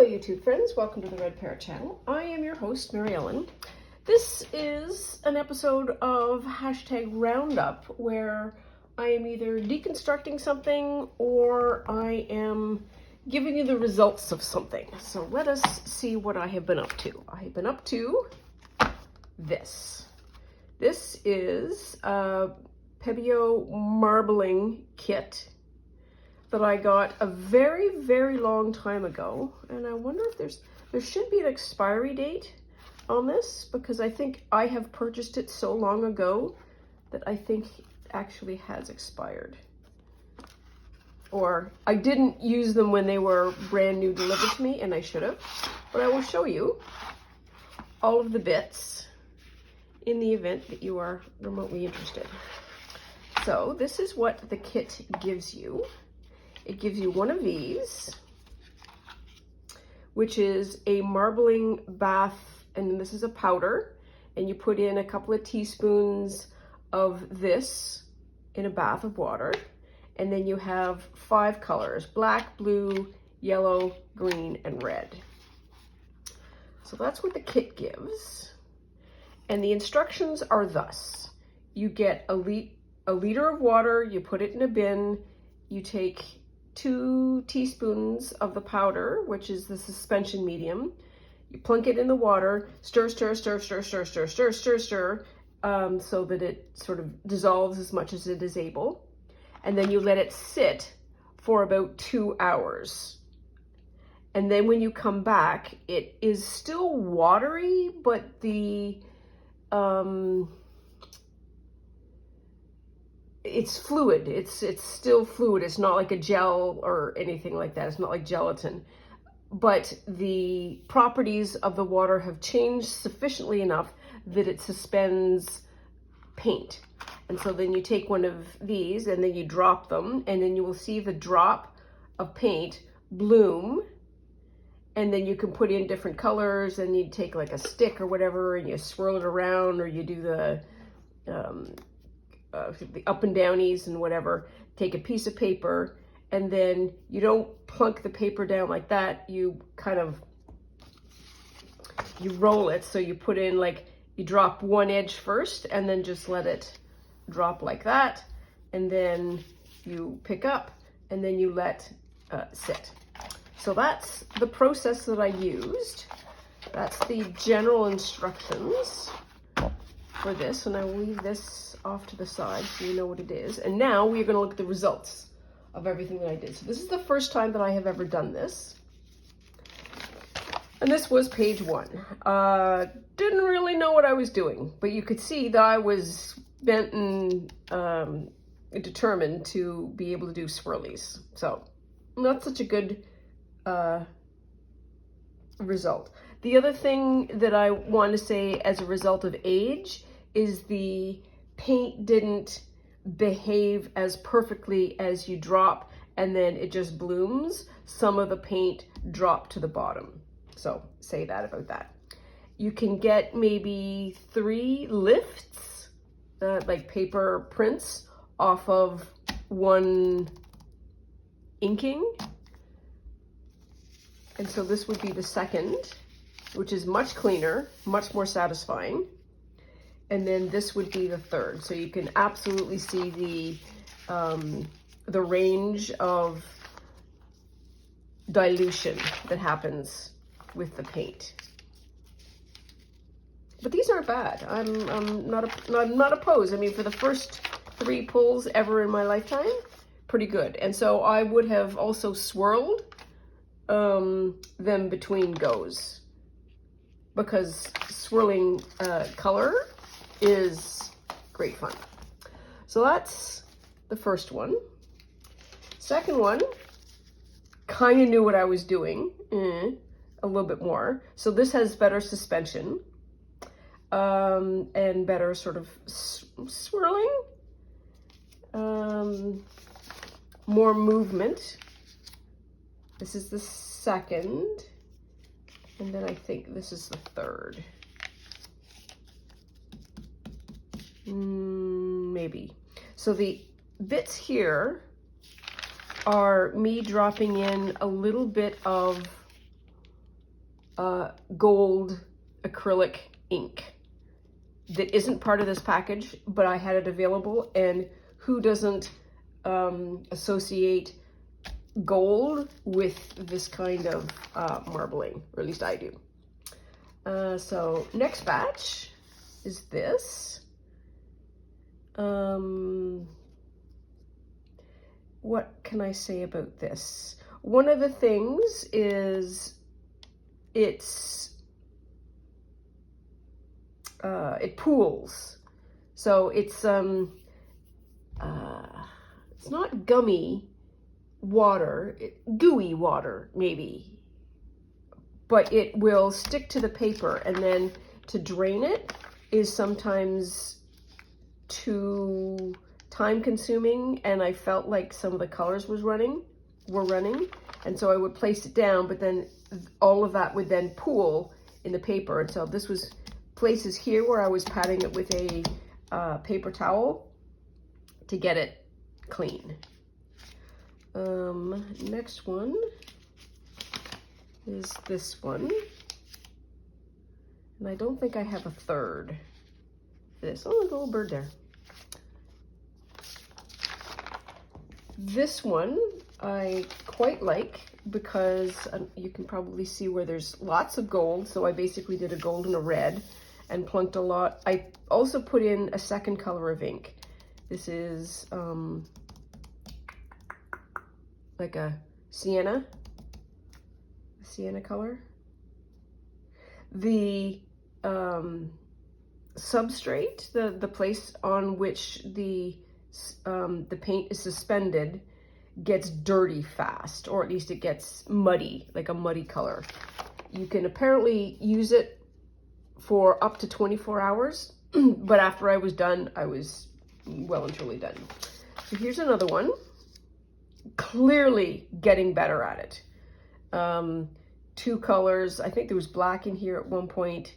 YouTube friends, welcome to the Red Parrot channel. I am your host, Mary Ellen. This is an episode of #Roundup where I am either deconstructing something or I am giving you the results of something. So let us see what I have been up to. I have been up to this. This is a Pebeo marbling kit that I got a very, very long time ago. And I wonder if there should be an expiry date on this, because I think I have purchased it so long ago that I think it actually has expired. Or I didn't use them when they were brand new delivered to me, and I should have. But I will show you all of the bits in the event that you are remotely interested. So this is what the kit gives you. It gives you one of these, which is a marbling bath, and this is a powder, and you put in a couple of teaspoons of this in a bath of water, and then you have 5 colors: black, blue, yellow, green, and red. So that's what the kit gives. And the instructions are thus. You get a liter of water, you put it in a bin, you take 2 teaspoons of the powder, which is the suspension medium. You plunk it in the water, stir, stir, stir, stir, stir, stir, stir, stir, stir, so that it sort of dissolves as much as it is able. And then you let it sit for about 2 hours. And then when you come back, it is still watery, but it's fluid. It's still fluid. It's not like a gel or anything like that. It's not like gelatin. But the properties of the water have changed sufficiently enough that it suspends paint. And so then you take one of these and then you drop them, and then you will see the drop of paint bloom. And then you can put in different colors, and you take like a stick or whatever and you swirl it around, or you do the up and downies and whatever. Take a piece of paper, and then you don't plunk the paper down like that. You kind of, you roll it. So you put in, like, you drop one edge first and then just let it drop like that. And then you pick up and then you let sit. So that's the process that I used. That's the general instructions for this, and I will leave this off to the side so you know what it is. And now we're going to look at the results of everything that I did. So this is the first time that I have ever done this. And this was page 1. Didn't really know what I was doing, but you could see that I was bent and determined to be able to do swirlies. So not such a good result. The other thing that I want to say as a result of age is the paint didn't behave as perfectly as you drop and then it just blooms. Some of the paint dropped to the bottom. So say that about that. You can get maybe 3 lifts, like paper prints, off of one inking. And so this would be the second, which is much cleaner, much more satisfying. And then this would be the third. So you can absolutely see the range of dilution that happens with the paint. But these aren't bad. I'm not opposed. I mean, for the first 3 pulls ever in my lifetime, pretty good. And so I would have also swirled them between goes, because swirling color is great fun. So that's the first one. Second one, kind of knew what I was doing, a little bit more. So this has better suspension and better sort of swirling, more movement. This is the second, and then I think this is the third. Maybe. So the bits here are me dropping in a little bit of gold acrylic ink that isn't part of this package, but I had it available, and who doesn't associate gold with this kind of marbling, or at least I do. So next batch is this. What can I say about this? One of the things is it pools. So it's not gummy water, gooey water maybe, but it will stick to the paper, and then to drain it is sometimes too time consuming, and I felt like some of the colors were running, and so I would place it down, but then all of that would then pool in the paper. And so this was places here where I was patting it with a paper towel to get it clean. Next one is this one, and I don't think I have a third. This, oh, there's a little bird there. This one I quite like because you can probably see where there's lots of gold, so I basically did a gold and a red and plunked a lot. I also put in a second color of ink. This is like a sienna color. The substrate, the place on which the paint is suspended, gets dirty fast, or at least it gets muddy, like a muddy color. You can apparently use it for up to 24 hours, but after I was done, I was well and truly done. So here's another one. Clearly getting better at it. Two colors. I think there was black in here at one point.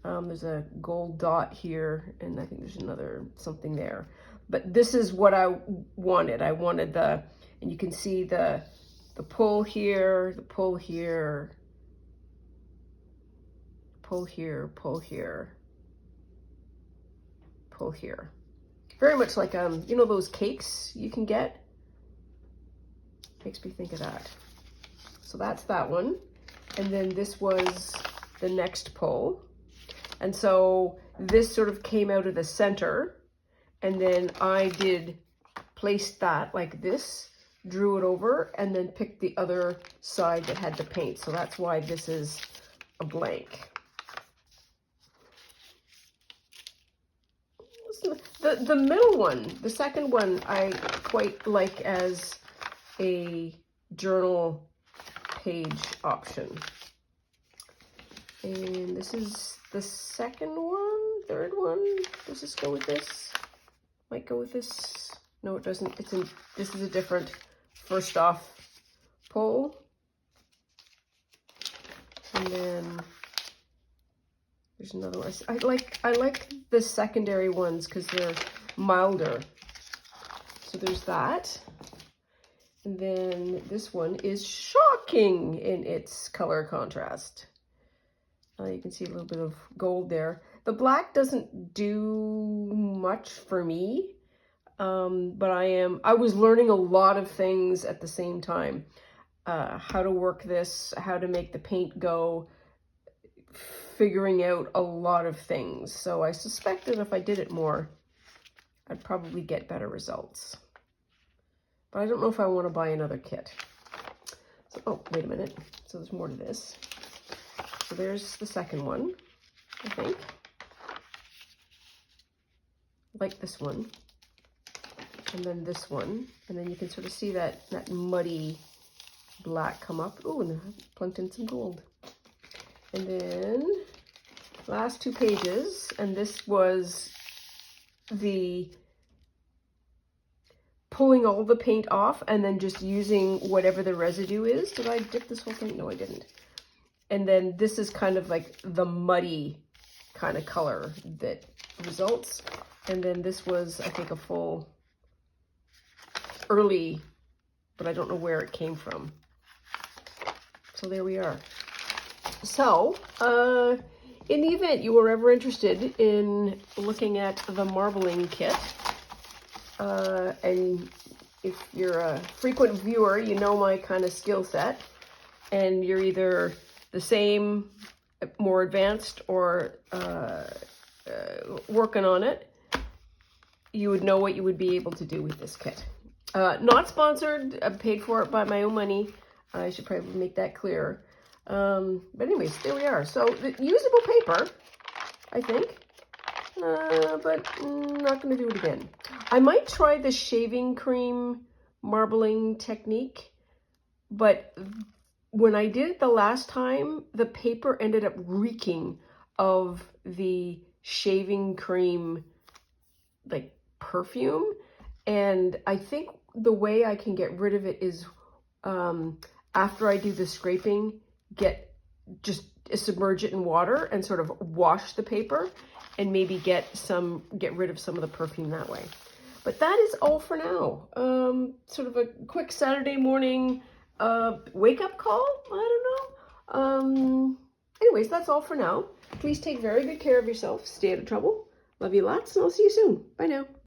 There's a gold dot here, and I think there's another something there. But this is what I wanted. I wanted and you can see the pull here, the pull here, pull here, pull here, pull here. Very much like, you know those cakes you can get? Makes me think of that. So that's that one. And then this was the next pull. And so this sort of came out of the center, and then I placed that like this, drew it over, and then picked the other side that had the paint. So that's why this is a blank. The middle one, the second one, I quite like as a journal page option. And this is the second one, third one. Does this go with this? Might go with this. No, it doesn't. This is a different first off pull. And then there's another one. I like the secondary ones because they're milder. So there's that. And then this one is shocking in its color contrast. You can see a little bit of gold there. The black doesn't do much for me, but I was learning a lot of things at the same time. How to work this, how to make the paint go, figuring out a lot of things. So I suspect that if I did it more, I'd probably get better results. But I don't know if I want to buy another kit. So, oh, wait a minute. So there's more to this. So there's the second one, I think. I like this one. And then this one. And then you can sort of see that muddy black come up. Oh, and I plunked in some gold. And then last two pages, and this was the pulling all the paint off and then just using whatever the residue is. Did I dip this whole thing? No, I didn't. And then this is kind of like the muddy kind of color that results. And then this was, I think, a full early, but I don't know where it came from. So there we are. So, in the event you were ever interested in looking at the marbling kit, and if you're a frequent viewer, you know my kind of skill set, and you're either the same, more advanced, or working on it, you would know what you would be able to do with this kit. Not sponsored, I paid for it by my own money. I should probably make that clear. But anyways, there we are. So, the usable paper, I think, but not going to do it again. I might try the shaving cream marbling technique, but when I did it the last time, the paper ended up reeking of the shaving cream, like, perfume. And I think the way I can get rid of it is, after I do the scraping, just submerge it in water and sort of wash the paper, and maybe get rid of some of the perfume that way. But that is all for now. Sort of a quick Saturday morning wake-up call, I don't know. Anyways, that's all for now. Please take very good care of yourself. Stay out of trouble. Love you lots, and I'll see you soon. Bye now.